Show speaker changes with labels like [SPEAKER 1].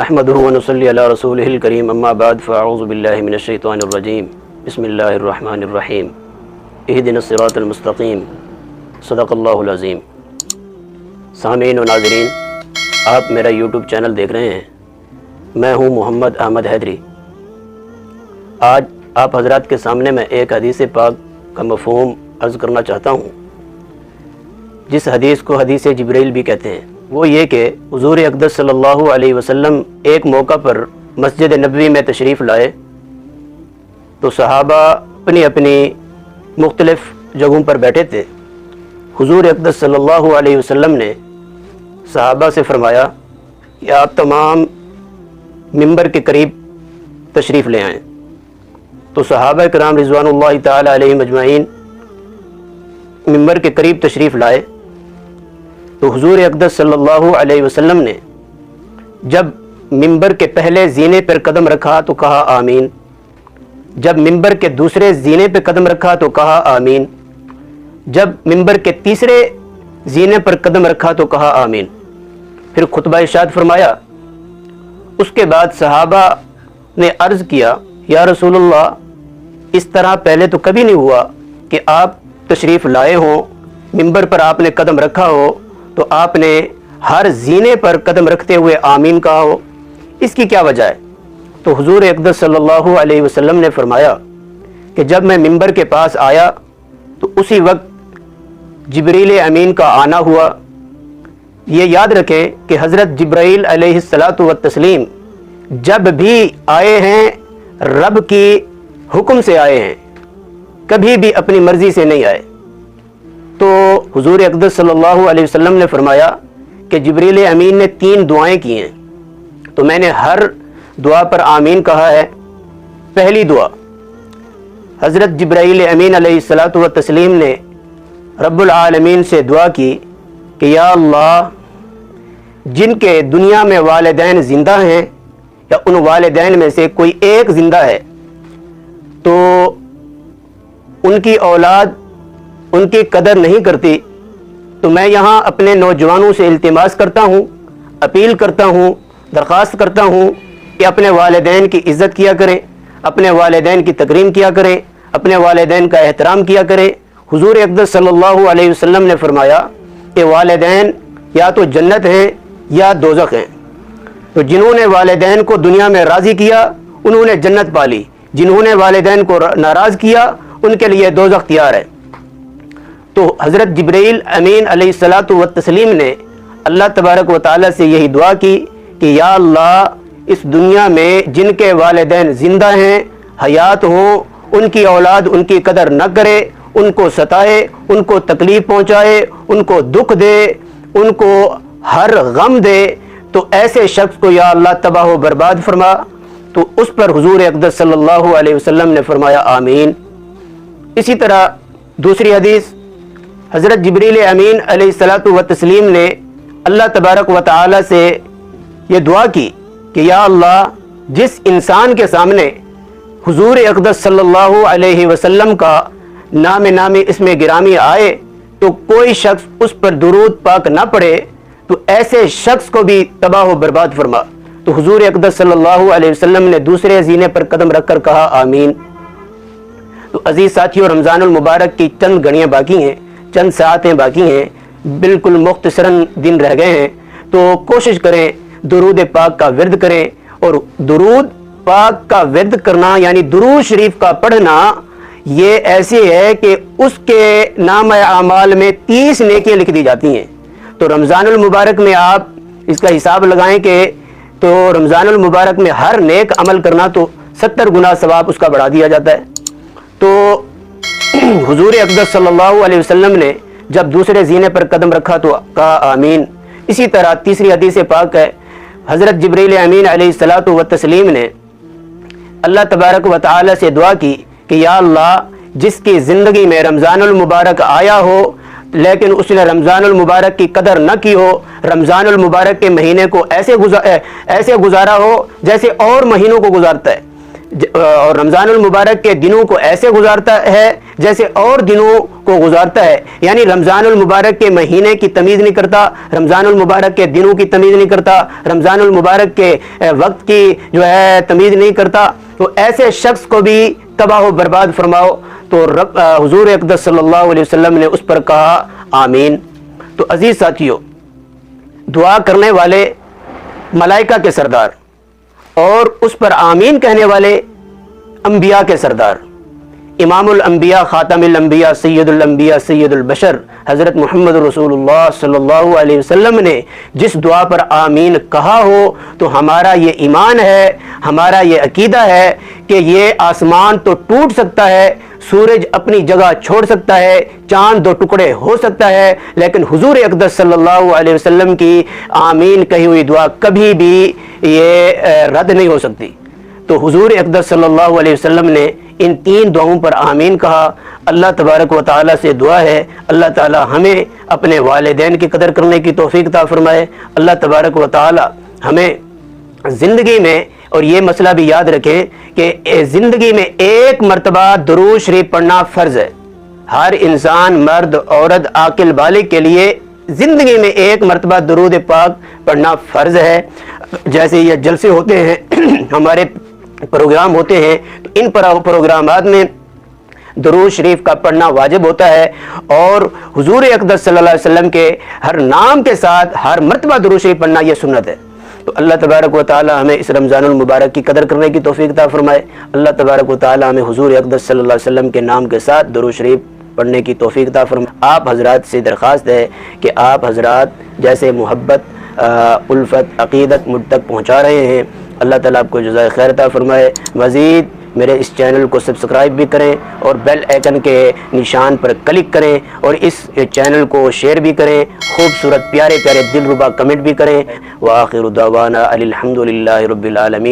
[SPEAKER 1] نحمدہ ونصلی علی رسولہ الکریم اما بعد فاعوذ باللہ من الشیطان الرجیم بسم اللہ الرحمن الرحیم اہدنا الصراط المستقیم صدق اللہ العظیم۔ سامعین و ناظرین، آپ میرا یوٹیوب چینل دیکھ رہے ہیں۔ میں ہوں محمد احمد حیدری۔ آج آپ حضرات کے سامنے میں ایک حدیث پاک کا مفہوم عرض کرنا چاہتا ہوں، جس حدیث کو حدیث جبرائیل بھی کہتے ہیں۔ وہ یہ کہ حضور اقدس صلی اللہ علیہ وسلم ایک موقع پر مسجد نبوی میں تشریف لائے تو صحابہ اپنی اپنی مختلف جگہوں پر بیٹھے تھے۔ حضور اقدس صلی اللہ علیہ وسلم نے صحابہ سے فرمایا کہ آپ تمام ممبر کے قریب تشریف لے آئیں۔ تو صحابہ کرام رضوان اللہ تعالی علیہم اجمعین ممبر کے قریب تشریف لائے تو حضور اقدس صلی اللہ علیہ وسلم نے جب ممبر کے پہلے زینے پر قدم رکھا تو کہا آمین، جب ممبر کے دوسرے زینے پہ قدم رکھا تو کہا آمین، جب ممبر کے تیسرے زینے پر قدم رکھا تو کہا آمین، پھر خطبہ ارشاد فرمایا۔ اس کے بعد صحابہ نے عرض کیا، یا رسول اللہ، اس طرح پہلے تو کبھی نہیں ہوا کہ آپ تشریف لائے ہوں، ممبر پر آپ نے قدم رکھا ہو تو آپ نے ہر زینے پر قدم رکھتے ہوئے آمین کہا ہو، اس کی کیا وجہ ہے؟ تو حضور اقدس صلی اللہ علیہ وسلم نے فرمایا کہ جب میں ممبر کے پاس آیا تو اسی وقت جبریل امین کا آنا ہوا۔ یہ یاد رکھیں کہ حضرت جبرائیل علیہ الصلاۃ والتسلیم جب بھی آئے ہیں رب کی حکم سے آئے ہیں، کبھی بھی اپنی مرضی سے نہیں آئے۔ تو حضور اقدس صلی اللہ علیہ وسلم نے فرمایا کہ جبریل امین نے 3 دعائیں کی ہیں، تو میں نے ہر دعا پر آمین کہا ہے۔ پہلی دعا، حضرت جبرائیل امین علیہ الصلاۃ والتسلیم نے رب العالمین سے دعا کی کہ یا اللہ، جن کے دنیا میں والدین زندہ ہیں یا ان والدین میں سے کوئی ایک زندہ ہے تو ان کی اولاد ان کی قدر نہیں کرتی، تو میں یہاں اپنے نوجوانوں سے التماس کرتا ہوں، اپیل کرتا ہوں، درخواست کرتا ہوں کہ اپنے والدین کی عزت کیا کریں، اپنے والدین کی تکریم کیا کریں، اپنے والدین کا احترام کیا کریں۔ حضور اقدس صلی اللہ علیہ وسلم نے فرمایا کہ والدین یا تو جنت ہیں یا دوزخ ہیں۔ تو جنہوں نے والدین کو دنیا میں راضی کیا انہوں نے جنت پالی، جنہوں نے والدین کو ناراض کیا ان کے لیے دوزخ تیار ہے۔ تو حضرت جبرائیل امین علیہ الصلاۃ والتسلیم نے اللہ تبارک و تعالیٰ سے یہی دعا کی کہ یا اللہ، اس دنیا میں جن کے والدین زندہ ہیں، حیات ہوں، ان کی اولاد ان کی قدر نہ کرے، ان کو ستائے، ان کو تکلیف پہنچائے، ان کو دکھ دے، ان کو ہر غم دے، تو ایسے شخص کو یا اللہ تباہ و برباد فرما۔ تو اس پر حضور اقدس صلی اللہ علیہ وسلم نے فرمایا آمین۔ اسی طرح دوسری حدیث، حضرت جبریل امین علیہ الصلاۃ والتسلیم نے اللہ تبارک و تعالی سے یہ دعا کی کہ یا اللہ، جس انسان کے سامنے حضور اقدس صلی اللہ علیہ وسلم کا نام اسم گرامی آئے تو کوئی شخص اس پر درود پاک نہ پڑھے تو ایسے شخص کو بھی تباہ و برباد فرما۔ تو حضور اقدس صلی اللہ علیہ وسلم نے دوسرے زینے پر قدم رکھ کر کہا آمین۔ تو عزیز ساتھیوں، رمضان المبارک کی چند گھڑیاں باقی ہیں، چند ساعتیں باقی ہیں، بالکل مختصراً دن رہ گئے ہیں، تو کوشش کریں درود پاک کا ورد کریں۔ اور درود پاک کا ورد کرنا یعنی درود شریف کا پڑھنا یہ ایسی ہے کہ اس کے نام اعمال میں 30 نیکیاں لکھ دی جاتی ہیں۔ تو رمضان المبارک میں آپ اس کا حساب لگائیں کہ تو رمضان المبارک میں ہر نیک عمل کرنا تو 70 گنا ثواب اس کا بڑھا دیا جاتا ہے۔ تو حضور اقدس صلی اللہ علیہ وسلم نے جب دوسرے زینے پر قدم رکھا تو کہا آمین۔ اسی طرح تیسری حدیث پاک ہے، حضرت جبریل امین علیہ الصلاۃ والتسلیم نے اللہ تبارک و تعالی سے دعا کی کہ یا اللہ، جس کی زندگی میں رمضان المبارک آیا ہو لیکن اس نے رمضان المبارک کی قدر نہ کی ہو، رمضان المبارک کے مہینے کو ایسے گزارا ہو جیسے اور مہینوں کو گزارتا ہے، اور رمضان المبارک کے دنوں کو ایسے گزارتا ہے جیسے اور دنوں کو گزارتا ہے، یعنی رمضان المبارک کے مہینے کی تمیز نہیں کرتا، رمضان المبارک کے دنوں کی تمیز نہیں کرتا، رمضان المبارک کے وقت کی جو ہے تمیز نہیں کرتا، تو ایسے شخص کو بھی تباہ و برباد فرماؤ۔ تو حضور اقدس صلی اللہ علیہ وسلم نے اس پر کہا آمین۔ تو عزیز ساتھیو، دعا کرنے والے ملائکہ کے سردار اور اس پر آمین کہنے والے انبیاء کے سردار، امام الانبیاء خاتم الانبیاء سید الانبیاء سید البشر حضرت محمد رسول اللہ صلی اللہ علیہ وسلم نے جس دعا پر آمین کہا ہو، تو ہمارا یہ ایمان ہے، ہمارا یہ عقیدہ ہے کہ یہ آسمان تو ٹوٹ سکتا ہے، سورج اپنی جگہ چھوڑ سکتا ہے، چاند دو ٹکڑے ہو سکتا ہے، لیکن حضور اقدس صلی اللہ علیہ وسلم کی آمین کہی ہوئی دعا کبھی بھی یہ رد نہیں ہو سکتی۔ تو حضور اقدس صلی اللہ علیہ وسلم نے ان تین دعاؤں پر آمین کہا۔ اللہ تبارک و تعالیٰ سے دعا ہے اللہ تعالیٰ ہمیں اپنے والدین کی قدر کرنے کی توفیق عطا فرمائے۔ اللہ تبارک و تعالیٰ ہمیں زندگی میں، اور یہ مسئلہ بھی یاد رکھیں کہ زندگی میں ایک مرتبہ درود شریف پڑھنا فرض ہے۔ ہر انسان، مرد، عورت، عاقل بالغ کے لیے زندگی میں ایک مرتبہ درود پاک پڑھنا فرض ہے۔ جیسے یہ جلسے ہوتے ہیں، ہمارے پروگرام ہوتے ہیں، تو ان پروگرامات میں درود شریف کا پڑھنا واجب ہوتا ہے، اور حضور اقدس صلی اللہ علیہ وسلم کے ہر نام کے ساتھ ہر مرتبہ درود شریف پڑھنا یہ سنت ہے۔ تو اللہ تبارک و تعالی ہمیں اس رمضان المبارک کی قدر کرنے کی توفیق عطا فرمائے۔ اللہ تبارک و تعالی ہمیں حضور اقدس صلی اللہ علیہ وسلم کے نام کے ساتھ درود شریف پڑھنے کی توفیق عطا فرمائے۔ آپ حضرات سے درخواست ہے کہ آپ حضرات جیسے محبت، الفت، عقیدت مجھ تک پہنچا رہے ہیں، اللہ تعالیٰ آپ کو جزائے خیر عطا فرمائے۔ مزید میرے اس چینل کو سبسکرائب بھی کریں اور بیل آئیکن کے نشان پر کلک کریں، اور اس چینل کو شیئر بھی کریں، خوبصورت پیارے پیارے دل ربا کمنٹ بھی کریں۔ وآخر دعوانا الحمد للہ رب العالمین۔